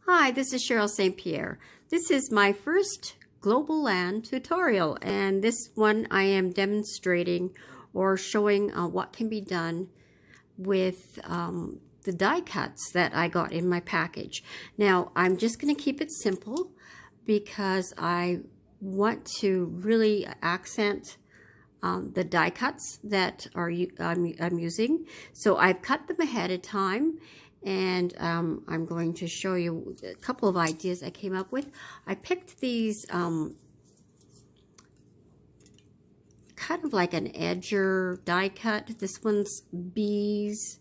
Hi, this is Cheryl St.Pierre. This is my first Globleland tutorial, and this one I am demonstrating or showing what can be done with the die cuts that I got in my package. Now, I'm just going to keep it simple because I want to really accent the die cuts that I'm using. So I've cut them ahead of time, and I'm going to show you a couple of ideas I came up with. I picked these kind of like an edger die cut. This one's bees,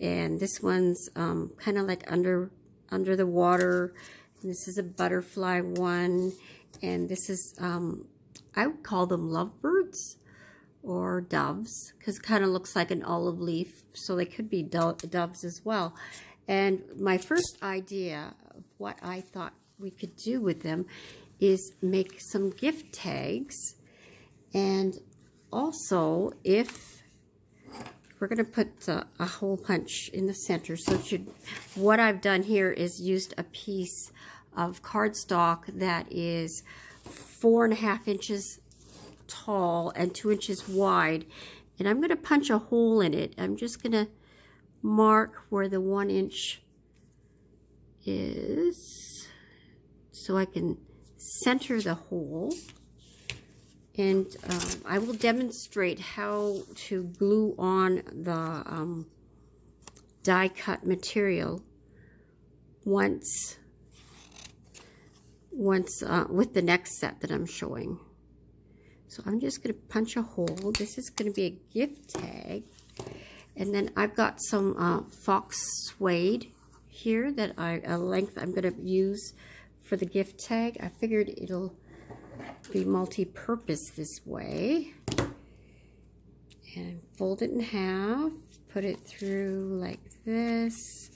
and this one's kind of like under the water. And this is a butterfly one, and this is I would call them lovebirds or doves, because it kind of looks like an olive leaf, so they could be doves as well. And my first idea of what I thought we could do with them is make some gift tags. And also, if we're going to put a hole punch in the center, so what I've done here is used a piece of cardstock that is 4.5 inches tall and 2 inches wide, and I'm going to punch a hole in it. I'm just going to mark where the 1 inch is so I can center the hole, and I will demonstrate how to glue on the die cut material once with the next set that I'm showing. So I'm just going to punch a hole. This is going to be a gift tag. And then I've got some fox suede here that a length I'm going to use for the gift tag. I figured it'll be multi-purpose this way. And fold it in half, put it through like this,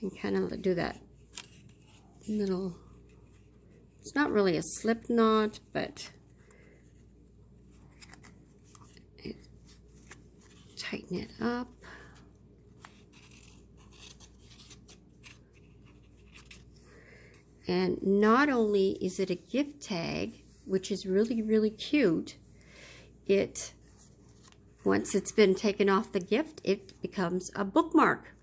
and kind of do that little, it's not really a slip knot, but tighten it up. And not only is it a gift tag, which is really, really cute, once it's been taken off the gift, it becomes a bookmark.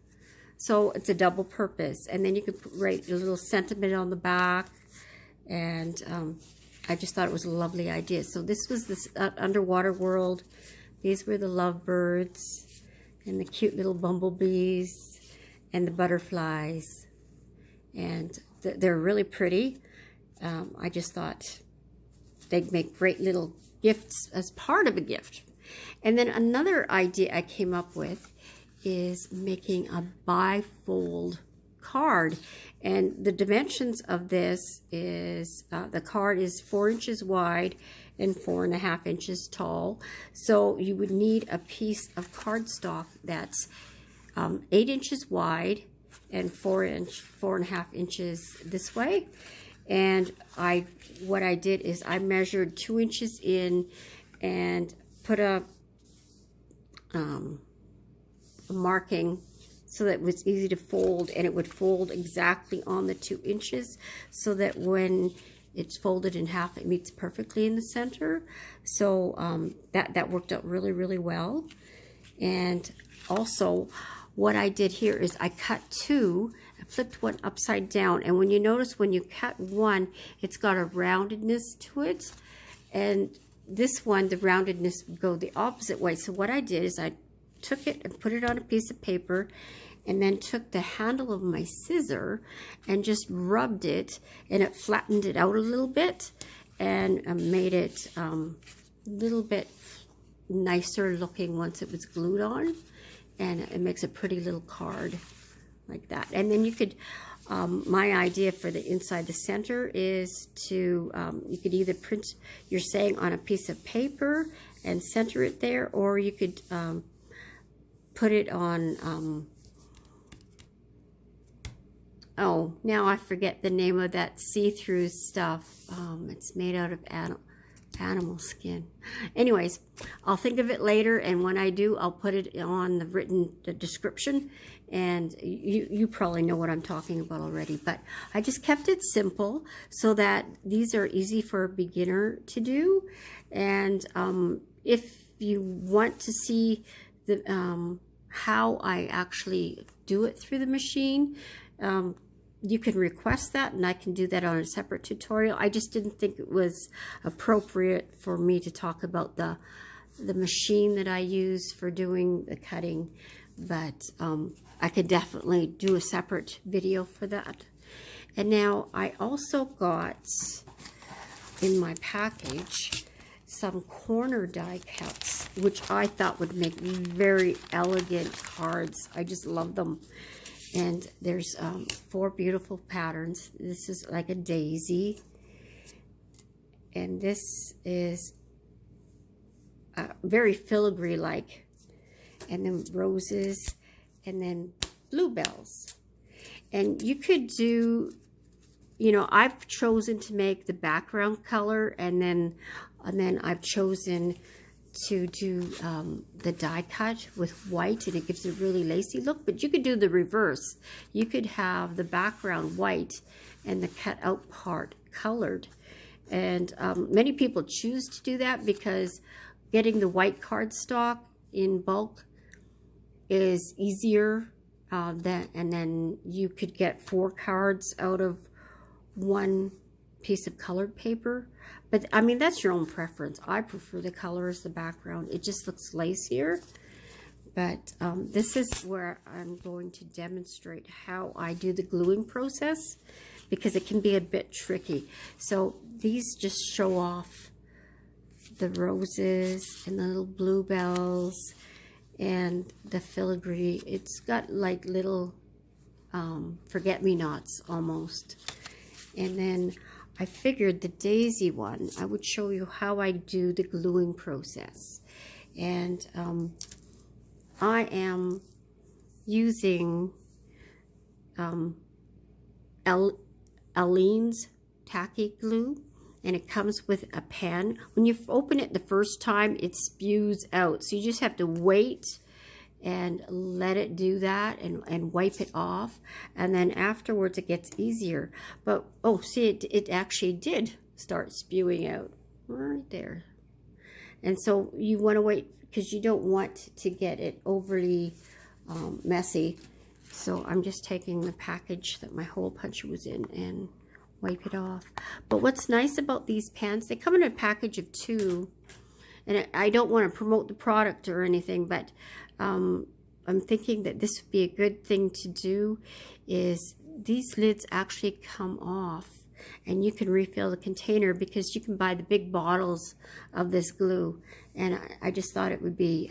So it's a double purpose. And then you can write a little sentiment on the back. And I just thought it was a lovely idea. So this was this underwater world. These were the lovebirds and the cute little bumblebees and the butterflies. And they're really pretty. I just thought they'd make great little gifts as part of a gift. And then another idea I came up with is making a bifold card. And the dimensions of this is, the card is 4 inches wide and 4.5 inches tall. So you would need a piece of cardstock that's 8 inches wide and 4.5 inches this way. And what I did is I measured 2 inches in and put a marking so that it was easy to fold, and it would fold exactly on the 2 inches, so that when it's folded in half, it meets perfectly in the center. So that worked out really, really well. And also, what I did here is I cut two, I flipped one upside down, and when you notice when you cut one, it's got a roundedness to it, and this one, the roundedness would go the opposite way. So what I did is I took it and put it on a piece of paper, and then took the handle of my scissor and just rubbed it, and it flattened it out a little bit and made it a little bit nicer looking once it was glued on, and it makes a pretty little card like that. And then you could, my idea for the inside the center is to, you could either print your saying on a piece of paper and center it there, or you could put it on, oh, now I forget the name of that see-through stuff. It's made out of animal skin. Anyways, I'll think of it later, and when I do, I'll put it on the written description, And you probably know what I'm talking about already, but I just kept it simple so that these are easy for a beginner to do. And if you want to see the how I actually do it through the machine, you can request that, and I can do that on a separate tutorial. I just didn't think it was appropriate for me to talk about the machine that I use for doing the cutting, but I could definitely do a separate video for that. And now I also got in my package some corner die cuts, which I thought would make very elegant cards. I just love them. And there's 4 beautiful patterns. This is like a daisy, and this is very filigree like, and then roses, and then bluebells. And you could do, you know, I've chosen to make the background color, and then I've chosen to do the die cut with white, and it gives a really lacy look. But you could do the reverse. You could have the background white and the cut out part colored. And many people choose to do that because getting the white cardstock in bulk is easier and then you could get 4 cards out of 1 piece of colored paper. But I mean, that's your own preference. I prefer the color as the background. It just looks lacier. But this is where I'm going to demonstrate how I do the gluing process, because it can be a bit tricky. So these just show off the roses and the little bluebells and the filigree. It's got like little forget-me-nots almost. And then I figured the daisy one, I would show you how I do the gluing process. And I am using Aleene's tacky glue, and it comes with a pen. When you open it the first time, it spews out. So you just have to wait and let it do that and wipe it off. And then afterwards it gets easier. But, oh, see, it actually did start spewing out right there. And so you want to wait, because you don't want to get it overly messy. So I'm just taking the package that my hole puncher was in and wipe it off. But what's nice about these pans, they come in a package of 2. And I don't want to promote the product or anything, but I'm thinking that this would be a good thing to do. Is these lids actually come off, and you can refill the container, because you can buy the big bottles of this glue. And I just thought it would be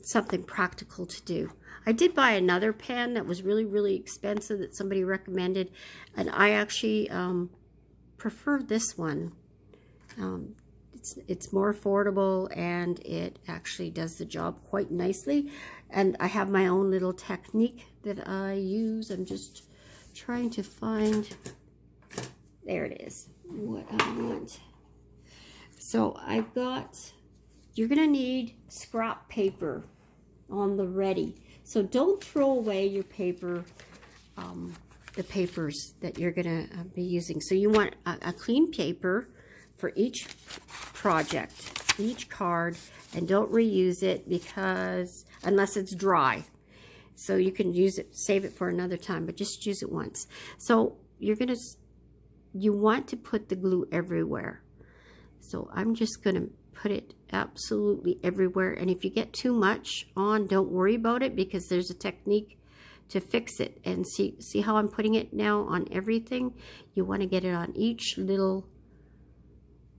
something practical to do. I did buy another pan that was really, really expensive that somebody recommended, and I actually prefer this one. It's more affordable, and it actually does the job quite nicely. And I have my own little technique that I use. I'm just trying to find, there it is, what I want. So I've got, you're gonna need scrap paper on the ready. So don't throw away your paper, the papers that you're gonna be using. So you want a clean paper for each project, each card, and don't reuse it, because unless it's dry. So you can use it, save it for another time, but just use it once. So you want to put the glue everywhere. So I'm just gonna put it absolutely everywhere. And if you get too much on, don't worry about it, because there's a technique to fix it. And see how I'm putting it now on everything? You want to get it on each little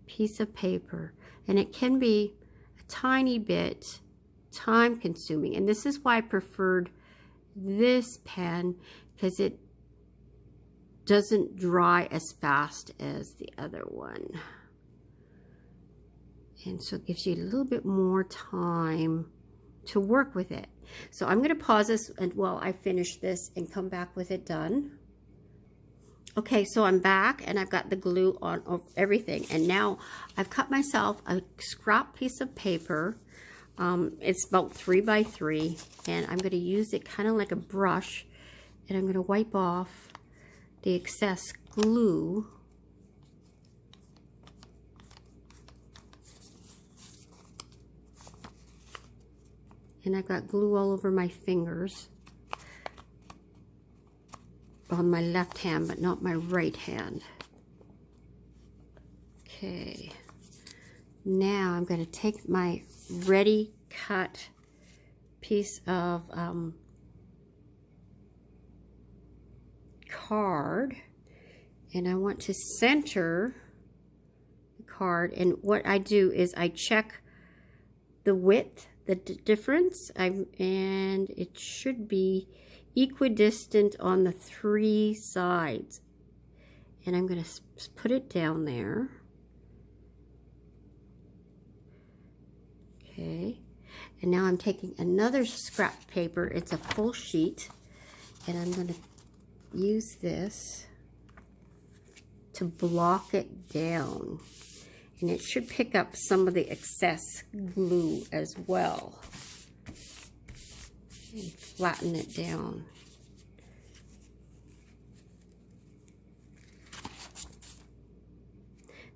piece of paper, and it can be a tiny bit time consuming. And this is why I preferred this pen, because it doesn't dry as fast as the other one, and so it gives you a little bit more time to work with it. So I'm going to pause this and while I finish this and come back with it done. Okay, so I'm back, and I've got the glue on everything, and now I've cut myself a scrap piece of paper. It's about 3 by 3, and I'm going to use it kind of like a brush, and I'm going to wipe off the excess glue. And I've got glue all over my fingers on my left hand, but not my right hand. Okay, now I'm going to take my ready cut piece of card, and I want to center the card, and what I do is I check the width, the difference, and it should be equidistant on the 3 sides, and I'm going to put it down there. Okay, and now I'm taking another scrap paper, it's a full sheet, and I'm going to use this to block it down, and it should pick up some of the excess glue as well, and flatten it down.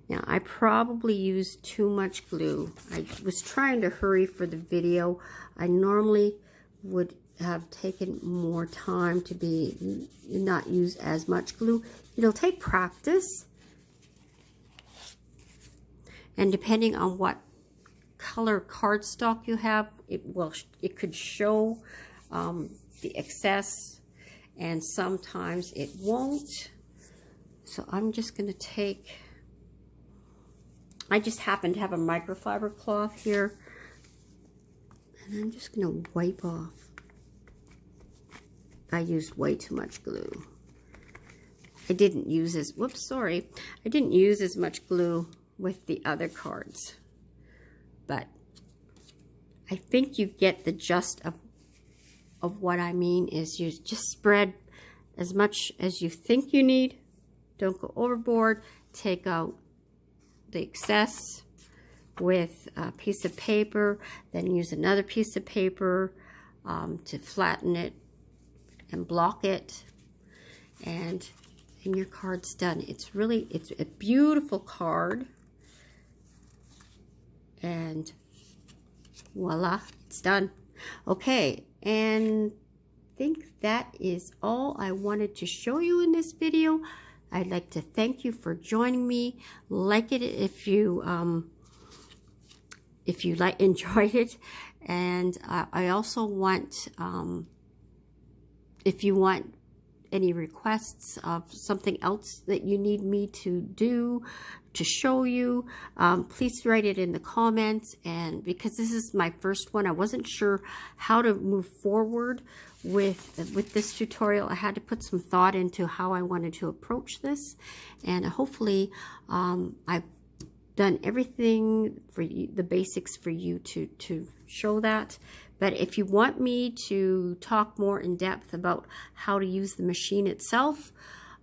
Now, I probably used too much glue. I was trying to hurry for the video. I normally would have taken more time to not use as much glue. It'll take practice. And depending on what color cardstock you have, it could show the excess, and sometimes it won't. So I'm just going to take, I just happen to have a microfiber cloth here, and I'm just going to wipe off. I used way too much glue. I didn't use as, whoops, sorry. I didn't use as much glue with the other cards, but I think you get the gist of what I mean. Is you just spread as much as you think you need. Don't go overboard. Take out the excess with a piece of paper, then use another piece of paper to flatten it and block it, and your card's done. It's a beautiful card, and voila, it's done. Okay, and I think that is all I wanted to show you in this video. I'd like to thank you for joining me. Like it if you enjoyed it, and I also want, if you want any requests of something else that you need me to do, to show you, please write it in the comments. And because this is my first one, I wasn't sure how to move forward with this tutorial. I had to put some thought into how I wanted to approach this, and hopefully I've done everything for you, the basics for you to show that. But if you want me to talk more in depth about how to use the machine itself,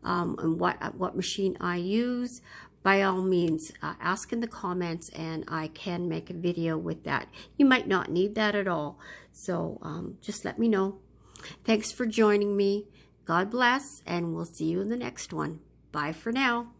and what machine I use, by all means, ask in the comments, and I can make a video with that. You might not need that at all, so just let me know. Thanks for joining me. God bless, and we'll see you in the next one. Bye for now.